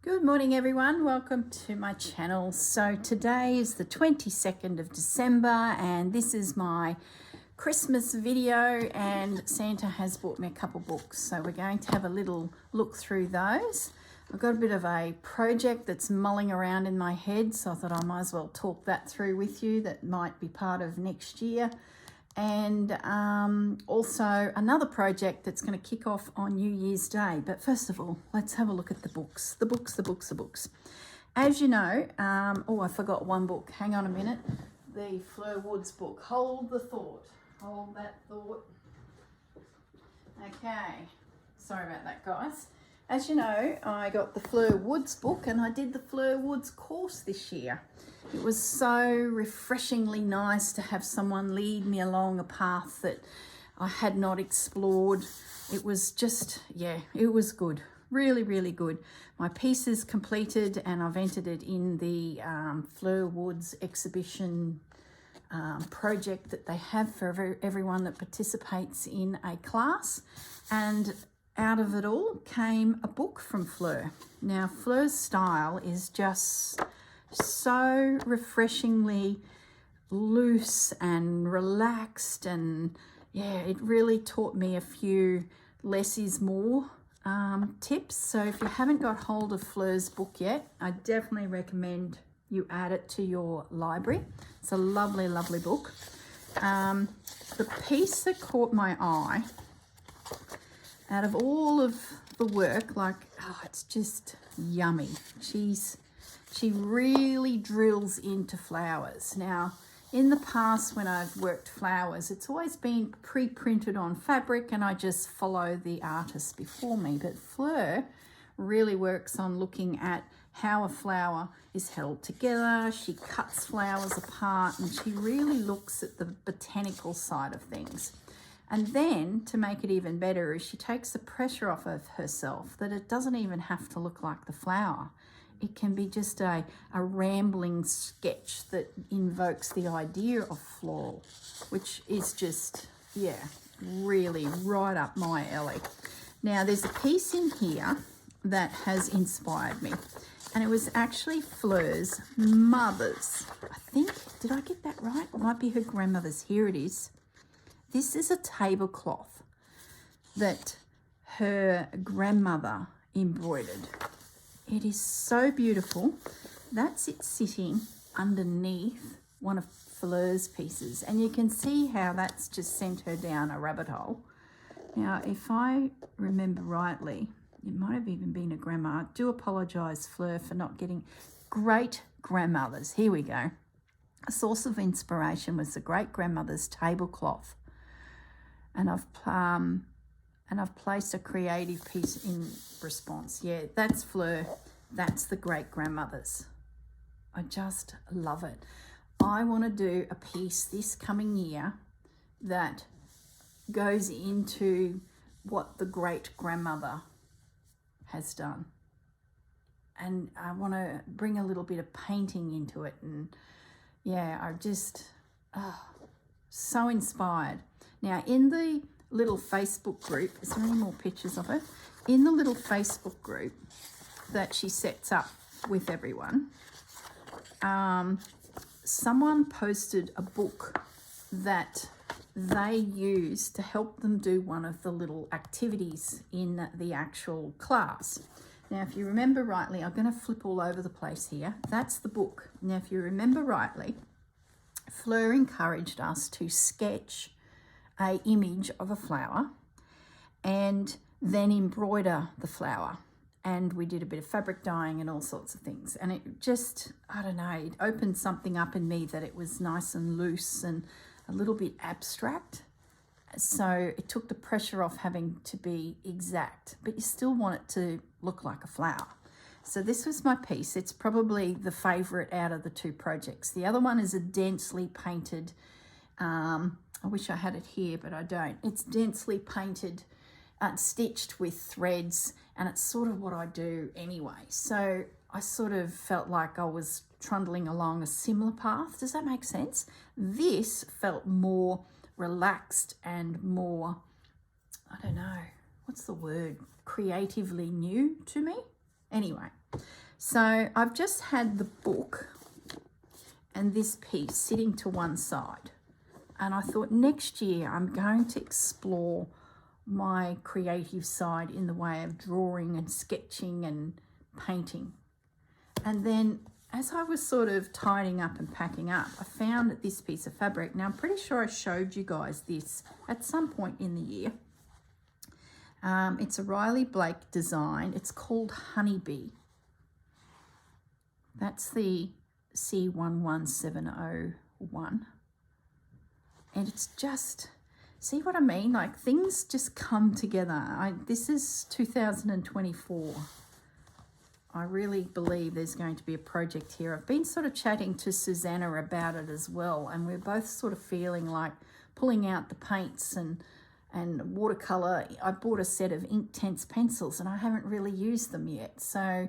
Good morning everyone, welcome to my channel. So today is the 22nd of December and this is my Christmas video, and Santa has bought me a couple books, so we're going to have a little look through those. I've got a bit of a project that's mulling around in my head, so I thought I might as well talk that through with you. That might be part of next year. And also another project that's going to kick off on New Year's Day. But first of all, let's have a look at the books. The books. As you know, oh, I forgot one book. Hang on a minute. The Fleur Woods book. Hold the thought. Hold that thought. Okay. Sorry about that, guys. As you know, I got the Fleur Woods book and I did the Fleur Woods course this year. It was so refreshingly nice to have someone lead me along a path that I had not explored. It was just, yeah, it was good. Really, really good. My piece is completed and I've entered it in the Fleur Woods exhibition project that they have for everyone that participates in a class. And out of it all came a book from Fleur. Now, Fleur's style is just so refreshingly loose and relaxed, and yeah, it really taught me a few less is more tips. So if you haven't got hold of Fleur's book yet, I definitely recommend you add it to your library. It's a lovely, lovely book. The piece that caught my eye out of all of the work, like, oh, it's just yummy. She really drills into flowers. Now, in the past when I've worked flowers, it's always been pre-printed on fabric and I just follow the artist before me. But Fleur really works on looking at how a flower is held together. She cuts flowers apart and she really looks at the botanical side of things. And then, to make it even better, is she takes the pressure off of herself, that it doesn't even have to look like the flower. It can be just a rambling sketch that invokes the idea of floral, which is just, yeah, really right up my alley. Now, there's a piece in here that has inspired me, and it was actually Fleur's mother's. I think, did I get that right? It might be her grandmother's. Here it is. This is a tablecloth that her grandmother embroidered. It is so beautiful. That's it sitting underneath one of Fleur's pieces. And you can see how that's just sent her down a rabbit hole. Now, if I remember rightly, it might have even been a grandma. I do apologise, Fleur, for not getting great grandmothers. Here we go. A source of inspiration was the great grandmother's tablecloth. And I've placed a creative piece in response. Yeah, that's Fleur. That's the great grandmothers. I just love it. I want to do a piece this coming year that goes into what the great grandmother has done. And I want to bring a little bit of painting into it. And yeah, I just, so inspired. Now, in the little Facebook group, is there any more pictures of it? In the little Facebook group that she sets up with everyone, someone posted a book that they use to help them do one of the little activities in the actual class. Now, if you remember rightly, I'm going to flip all over the place here. That's the book. Now, if you remember rightly, Fleur encouraged us to sketch an image of a flower and then embroider the flower. And we did a bit of fabric dyeing and all sorts of things. And it just, I don't know, it opened something up in me that it was nice and loose and a little bit abstract. So it took the pressure off having to be exact, but you still want it to look like a flower. So this was my piece. It's probably the favourite out of the two projects. The other one is a densely painted, I wish I had it here, but I don't. It's densely painted, stitched with threads, and it's sort of what I do anyway. So I sort of felt like I was trundling along a similar path. Does that make sense? This felt more relaxed and more, I don't know, what's the word? Creatively new to me. Anyway, So I've just had the book and this piece sitting to one side. And I thought next year I'm going to explore my creative side in the way of drawing and sketching and painting. And then as I was sort of tidying up and packing up, I found this piece of fabric. Now I'm pretty sure I showed you guys this at some point in the year. It's a Riley Blake design. It's called Honeybee. That's the C11701. And it's just, see what I mean? Like things just come together. This is 2024. I really believe there's going to be a project here. I've been sort of chatting to Susanna about it as well, and we're both sort of feeling like pulling out the paints and watercolour. I bought a set of Inktense pencils and I haven't really used them yet. So,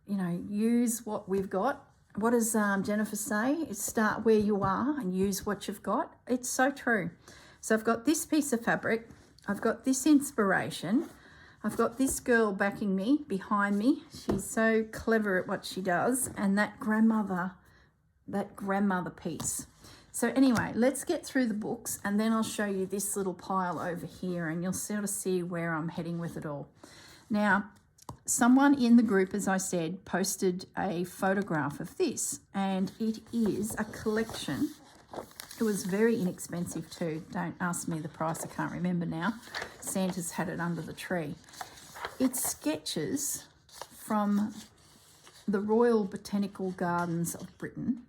you know, use what we've got. What does Jennifer say? It's start where you are and use what you've got. It's so true. So I've got this piece of fabric. I've got this inspiration. I've got this girl backing me, behind me. She's so clever at what she does. And that grandmother piece. So anyway, let's get through the books and then I'll show you this little pile over here and you'll sort of see where I'm heading with it all. Now, someone in the group, as I said, posted a photograph of this, and it is a collection. It was very inexpensive too. Don't ask me the price, I can't remember now. Santa's had it under the tree. It's sketches from the Royal Botanical Gardens of Britain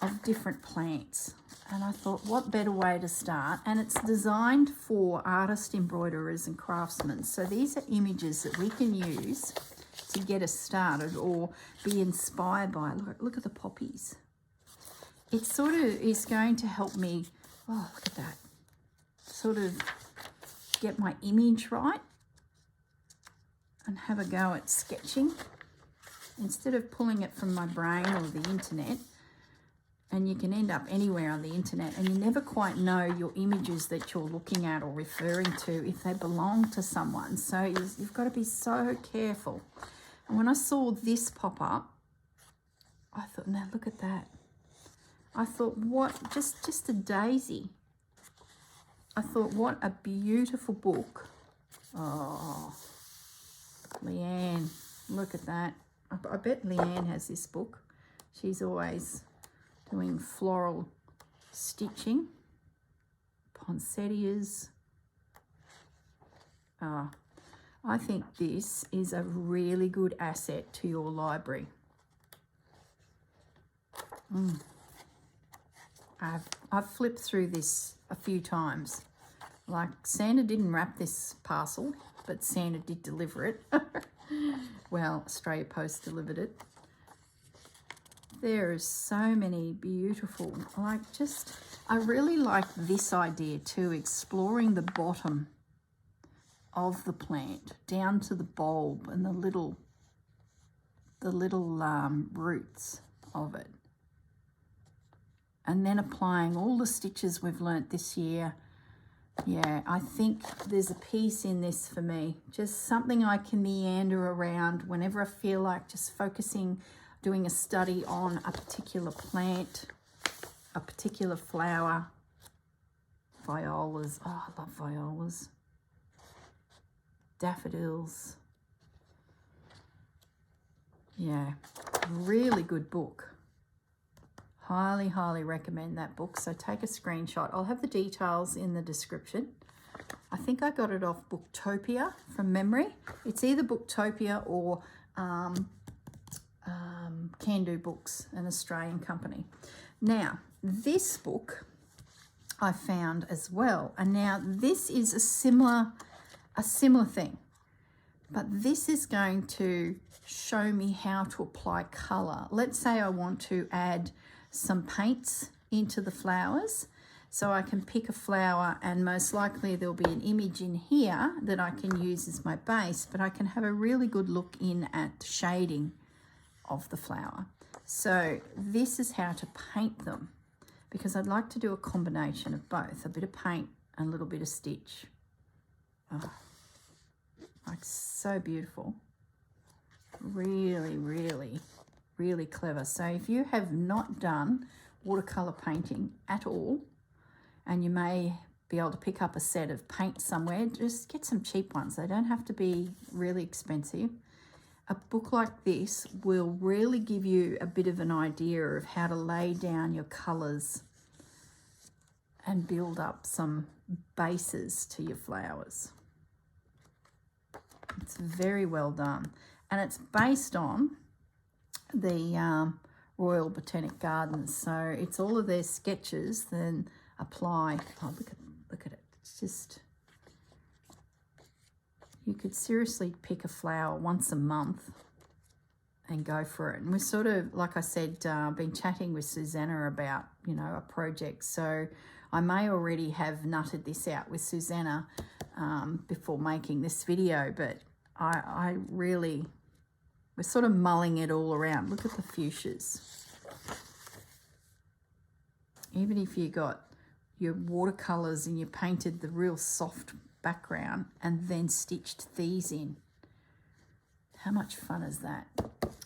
of different plants. And I thought, what better way to start? And it's designed for artists, embroiderers and craftsmen. So these are images that we can use to get us started or be inspired by. Look at the poppies. It sort of is going to help me, oh, look at that, sort of get my image right and have a go at sketching instead of pulling it from my brain or the internet. And you can end up anywhere on the internet and you never quite know your images that you're looking at or referring to if they belong to someone. So you've got to be so careful. And when I saw this pop up, I thought, now look at that. I thought, what, just a daisy. I thought, what a beautiful book. Oh, Leanne, look at that. I bet Leanne has this book. She's always doing floral stitching, poinsettias. I think this is a really good asset to your library. I've flipped through this a few times. Like Santa didn't wrap this parcel, but Santa did deliver it. Well, Australia Post delivered it. There are so many beautiful, I really like this idea too, exploring the bottom of the plant down to the bulb and the little roots of it. And then applying all the stitches we've learnt this year. Yeah, I think there's a piece in this for me. Just something I can meander around whenever I feel like just focusing, doing a study on a particular plant, a particular flower. Violas. Oh, I love violas. Daffodils. Yeah, really good book. Highly, highly recommend that book. So take a screenshot. I'll have the details in the description. I think I got it off Booktopia from memory. It's either Booktopia or Can Do Books, an Australian company. Now, this book I found as well. And now this is a similar thing. But this is going to show me how to apply colour. Let's say I want to add some paints into the flowers. So I can pick a flower and most likely there'll be an image in here that I can use as my base, but I can have a really good look in at the shading of the flower. So this is how to paint them, because I'd like to do a combination of both, a bit of paint and a little bit of stitch. Oh, like so beautiful. really, really, really clever. So if you have not done watercolour painting at all, and you may be able to pick up a set of paint somewhere, just get some cheap ones. They don't have to be really expensive. A book like this will really give you a bit of an idea of how to lay down your colours and build up some bases to your flowers. It's very well done, and it's based on the Royal Botanic Gardens, so it's all of their sketches then apply. Oh, look at it. It's just, you could seriously pick a flower once a month and go for it. And we're sort of, like I said, been chatting with Susanna about, you know, a project. So I may already have nutted this out with Susanna before making this video, but I really, we're sort of mulling it all around. Look at the fuchsias. Even if you got your watercolours and you painted the real soft background and then stitched these in, how much fun is that?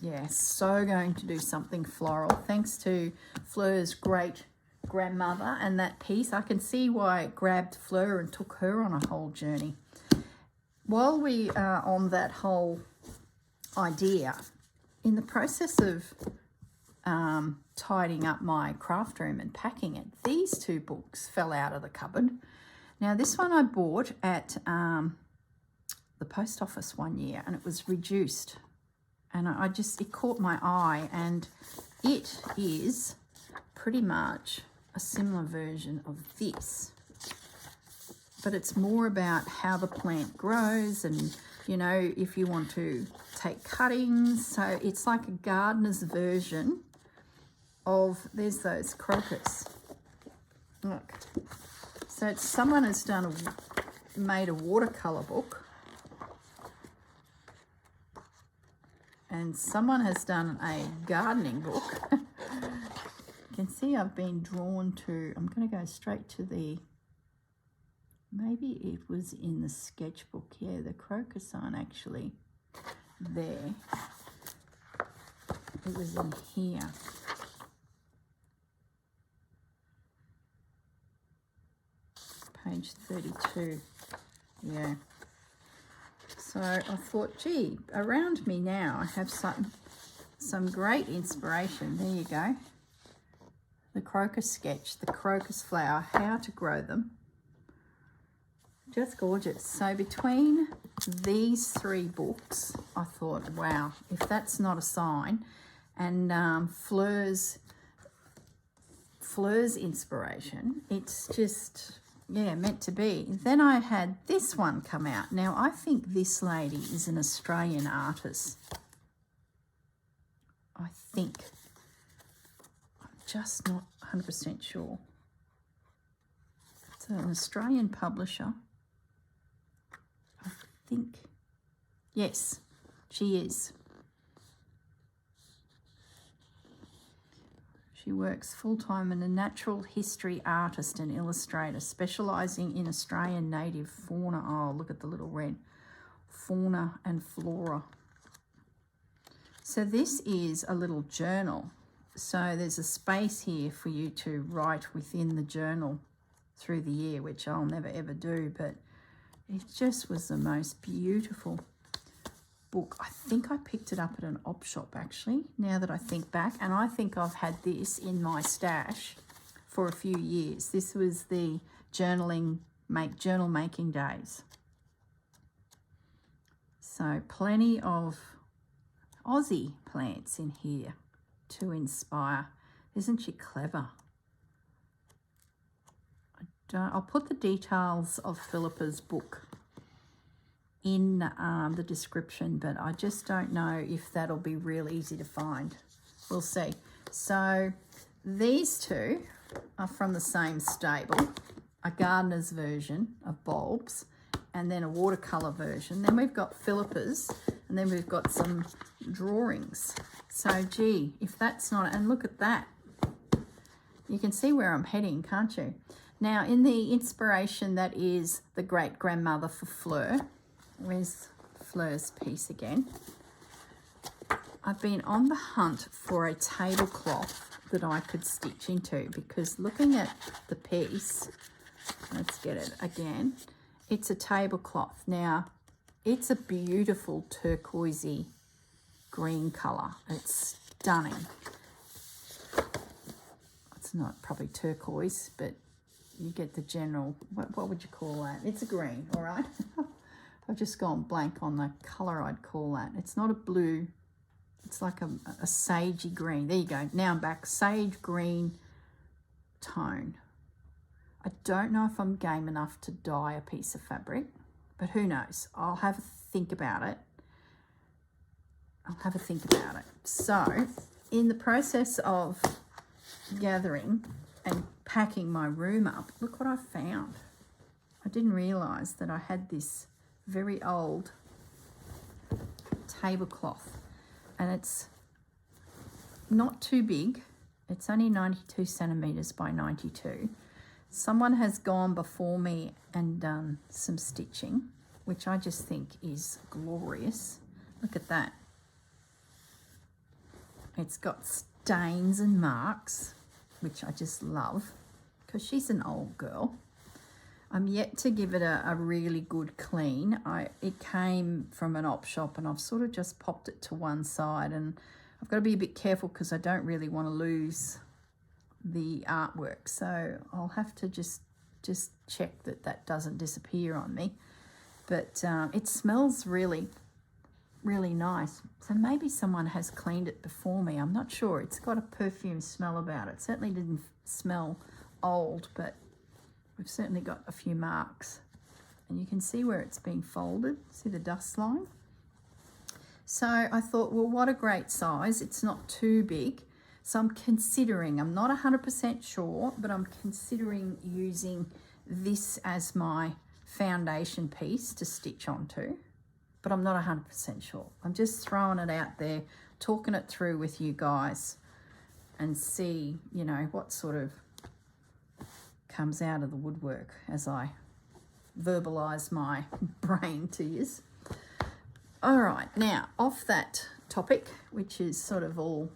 Yeah, so going to do something floral. Thanks to Fleur's great grandmother and that piece. I can see why it grabbed Fleur and took her on a whole journey. While we are on that whole idea, in the process of tidying up my craft room and packing it, these two books fell out of the cupboard. Now this one I bought at the post office one year, and it was reduced, and it caught my eye, and it is pretty much a similar version of this, but it's more about how the plant grows, and you know, if you want to take cuttings. So it's like a gardener's version of, there's those crocus, look. So someone has made a watercolour book, and someone has done a gardening book. You can see I've been drawn to, I'm going to go straight to the, maybe it was in the sketchbook. Yeah, the crocus aren't actually there. It was in here. Page 32. Yeah. So I thought, gee, around me now I have some great inspiration. There you go. The crocus sketch, the crocus flower, how to grow them. Just gorgeous. So between these three books, I thought, wow, if that's not a sign. And Fleur's inspiration, it's just, yeah, meant to be. Then I had this one come out. Now, I think this lady is an Australian artist. I think. I'm just not 100% sure. It's an Australian publisher. I think. Yes, she is. She works full-time as a natural history artist and illustrator, specialising in Australian native fauna. Oh, look at the little red. Fauna and flora. So this is a little journal. So there's a space here for you to write within the journal through the year, which I'll never ever do, but it just was the most beautiful book. I think I picked it up at an op shop actually, now that I think back, and I think I've had this in my stash for a few years. This was the journal making days. So plenty of Aussie plants in here to inspire. Isn't she clever? I'll put the details of Philippa's book in the description, but I just don't know if that'll be real easy to find. We'll see. So these two are from the same stable, a gardener's version of bulbs, and then a watercolour version. Then we've got Philippa's, and then we've got some drawings. So gee, if that's not, and look at that. You can see where I'm heading, can't you? Now in the inspiration that is the great grandmother for Fleur, where's Fleur's piece again? I've been on the hunt for a tablecloth that I could stitch into, because looking at the piece, let's get it again, it's a tablecloth. Now, it's a beautiful turquoisey green colour. It's stunning. It's not probably turquoise, but you get the general, what would you call that? It's a green, all right? I've just gone blank on the colour I'd call that. It's not a blue, it's like a sagey green. There you go, now I'm back, sage green tone. I don't know if I'm game enough to dye a piece of fabric, but who knows? I'll have a think about it. So, in the process of gathering and packing my room up, look what I found. I didn't realise that I had this very old tablecloth, and it's not too big. It's only 92 centimetres by 92. Someone has gone before me and done some stitching, which I just think is glorious. Look at that. It's got stains and marks, which I just love, because she's an old girl. I'm yet to give it a really good clean. It came from an op shop, and I've sort of just popped it to one side, and I've got to be a bit careful because I don't really want to lose the artwork. So I'll have to just check that doesn't disappear on me. But it smells really, really nice. So maybe someone has cleaned it before me. I'm not sure. It's got a perfume smell about it. Certainly didn't smell old, but we've certainly got a few marks, and you can see where it's been folded. See the dust line? So I thought, well, what a great size. It's not too big. So I'm considering, I'm not 100% sure, but I'm considering using this as my foundation piece to stitch onto, but I'm not 100% sure. I'm just throwing it out there, talking it through with you guys, and see, you know, what sort of comes out of the woodwork as I verbalise my brain to you. All right, now off that topic, which is sort of all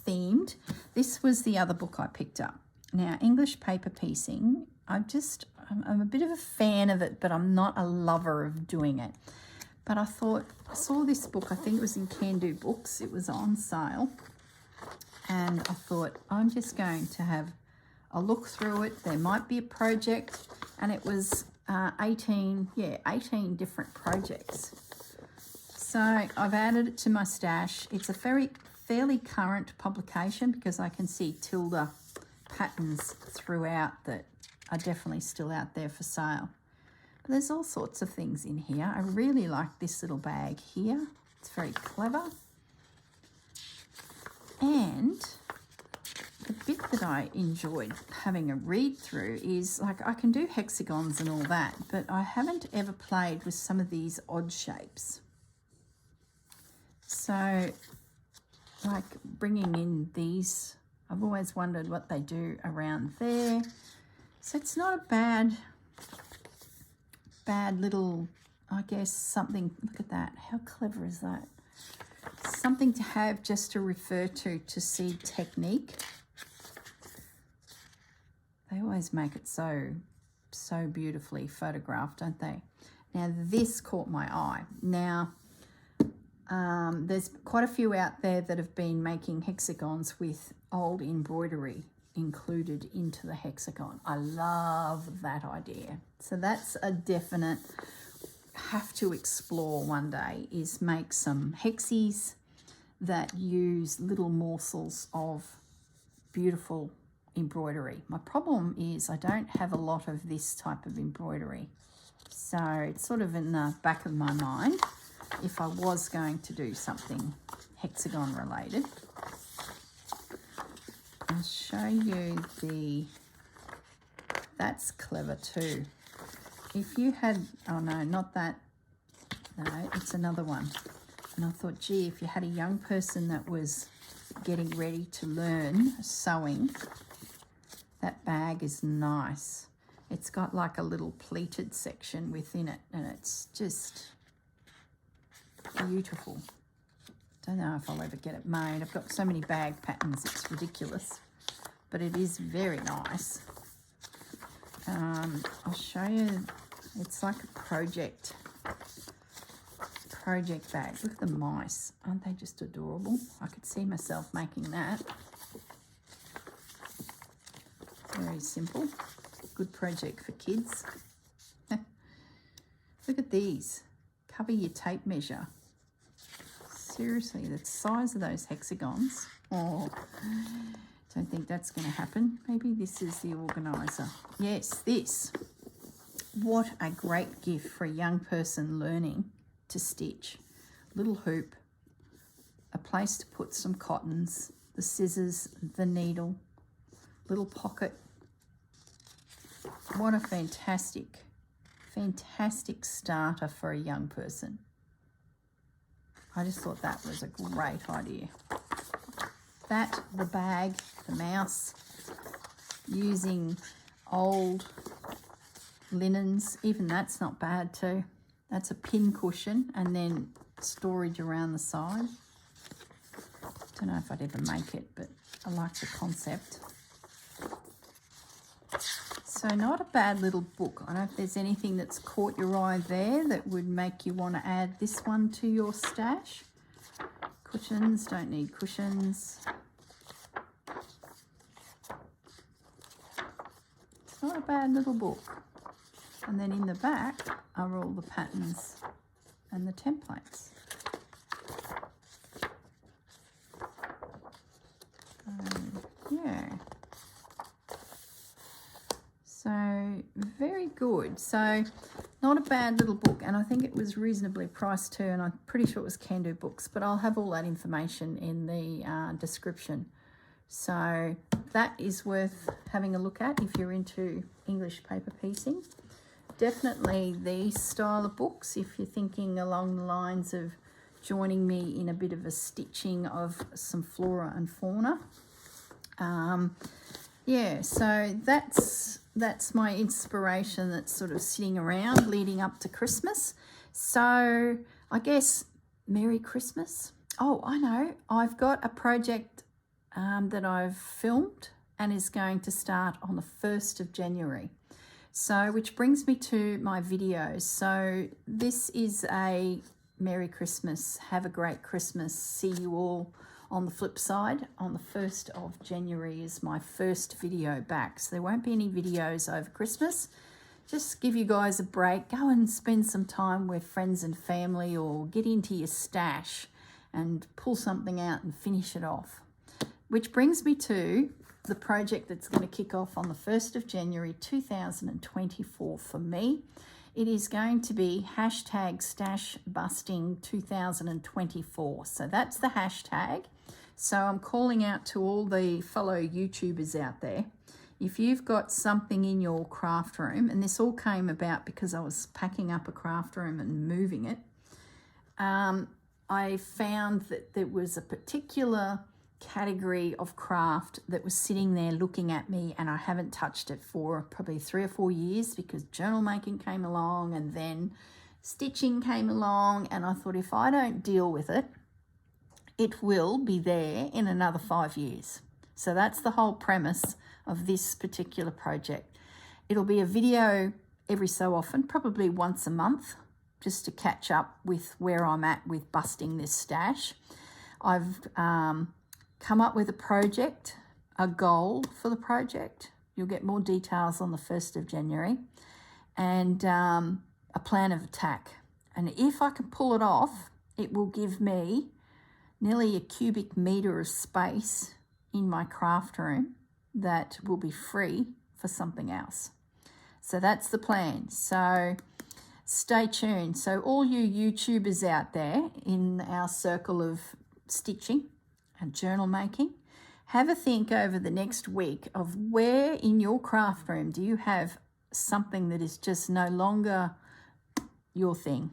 themed, this was the other book I picked up. Now, English paper piecing, I'm a bit of a fan of it, but I'm not a lover of doing it. But I thought, I saw this book, I think it was in Can Do Books, it was on sale, and I thought, I'm just going to have a look through it. There might be a project, and it was 18 different projects. So I've added it to my stash. It's a fairly current publication, because I can see Tilda patterns throughout that are definitely still out there for sale. But there's all sorts of things in here. I really like this little bag here. It's very clever. And the bit that I enjoyed having a read through is, like, I can do hexagons and all that, but I haven't ever played with some of these odd shapes. So, like bringing in these, I've always wondered what they do around there. So it's not a bad little, I guess, something. Look at that. How clever is that? Something to have just to refer to see technique. They always make it so beautifully photographed, don't they? Now, this caught my eye. Now, there's quite a few out there that have been making hexagons with old embroidery included into the hexagon. I love that idea. So that's a definite have to explore one day, is make some hexies that use little morsels of beautiful embroidery. My problem is I don't have a lot of this type of embroidery. So it's sort of in the back of my mind if I was going to do something hexagon related. I'll show you that's clever too. If you had, oh no, not that, no, it's another one. And I thought, gee, if you had a young person that was getting ready to learn sewing, that bag is nice. It's got like a little pleated section within it, and it's just beautiful. Don't know if I'll ever get it made. I've got so many bag patterns, it's ridiculous. But it is very nice. I'll show you. It's like a project bag. Look at the mice. Aren't they just adorable? I could see myself making that. Very simple. Good project for kids. Look at these. Cover your tape measure. Seriously, the size of those hexagons. Oh, don't think that's going to happen. Maybe this is the organizer. Yes, this. What a great gift for a young person learning to stitch. Little hoop, a place to put some cottons, the scissors, the needle, little pocket. What a fantastic starter for a young person. I just thought that was a great idea. That, the bag, the mouse, using old linens, even that's not bad too. That's a pin cushion and then storage around the side. Don't know if I'd ever make it, but I like the concept. So not a bad little book. I don't know if there's anything that's caught your eye there that would make you want to add this one to your stash. Cushions, don't need cushions. It's not a bad little book. And then in the back are all the patterns and the templates. Yeah. So very good. So not a bad little book, and I think it was reasonably priced too, and I'm pretty sure it was Can Do Books, but I'll have all that information in the description. So that is worth having a look at if you're into English paper piecing. Definitely these style of books if you're thinking along the lines of joining me in a bit of a stitching of some flora and fauna. Yeah, so that's my inspiration that's sort of sitting around leading up to Christmas. So I guess Merry Christmas. Oh, I know. I've got a project that I've filmed and is going to start on the 1st of January. So, which brings me to my videos. So this is a Merry Christmas, have a great Christmas, see you all on the flip side. On the 1st of January is my first video back. So there won't be any videos over Christmas. Just give you guys a break. Go and spend some time with friends and family or get into your stash and pull something out and finish it off. Which brings me to the project that's going to kick off on the 1st of January 2024 for me. It is going to be hashtag Stashbusting 2024. So that's the hashtag. So I'm calling out to all the fellow YouTubers out there. If you've got something in your craft room, and this all came about because I was packing up a craft room and moving it, I found that there was a particular category of craft that was sitting there looking at me, and I haven't touched it for probably 3 or 4 years because journal making came along and then stitching came along, and I thought if I don't deal with it, it will be there in another 5 years. So that's the whole premise of this particular project. It'll be a video every so often, probably once a month, just to catch up with where I'm at with busting this stash. I've come up with a project, a goal for the project. You'll get more details on the 1st of January, and a plan of attack. And if I can pull it off, it will give me nearly a cubic metre of space in my craft room that will be free for something else. So that's the plan. So stay tuned. So all you YouTubers out there in our circle of stitching and journal making, have a think over the next week of where in your craft room do you have something that is just no longer your thing.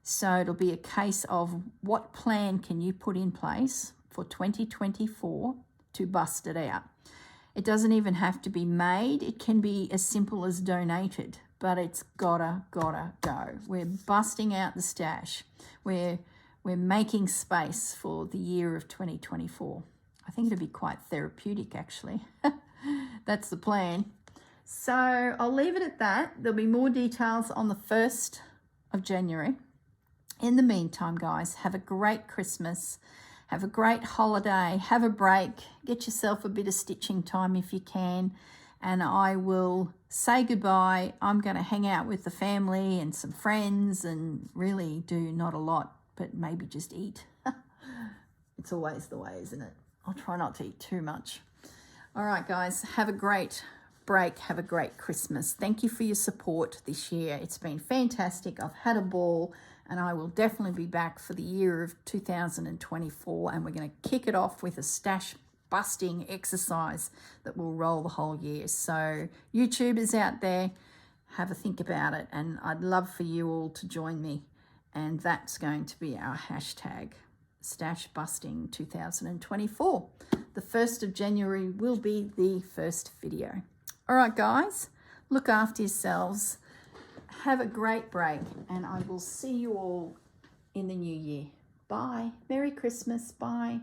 So it'll be a case of what plan can you put in place for 2024 to bust it out. It doesn't even have to be made. It can be as simple as donated, but it's gotta go. We're busting out the stash. We're we're making space for the year of 2024. I think it'll be quite therapeutic, actually. That's the plan. So I'll leave it at that. There'll be more details on the 1st of January. In the meantime, guys, have a great Christmas. Have a great holiday. Have a break. Get yourself a bit of stitching time if you can. And I will say goodbye. I'm going to hang out with the family and some friends and really do not a lot, but maybe just eat. It's always the way, isn't it? I'll try not to eat too much. All right, guys, have a great break. Have a great Christmas. Thank you for your support this year. It's been fantastic. I've had a ball, and I will definitely be back for the year of 2024, and we're going to kick it off with a stash busting exercise that will roll the whole year. So YouTube is out there. Have a think about it, and I'd love for you all to join me, and that's going to be our hashtag, Stashbusting 2024. The 1st of January will be the first video. All right, guys, look after yourselves. Have a great break, and I will see you all in the new year. Bye. Merry Christmas. Bye.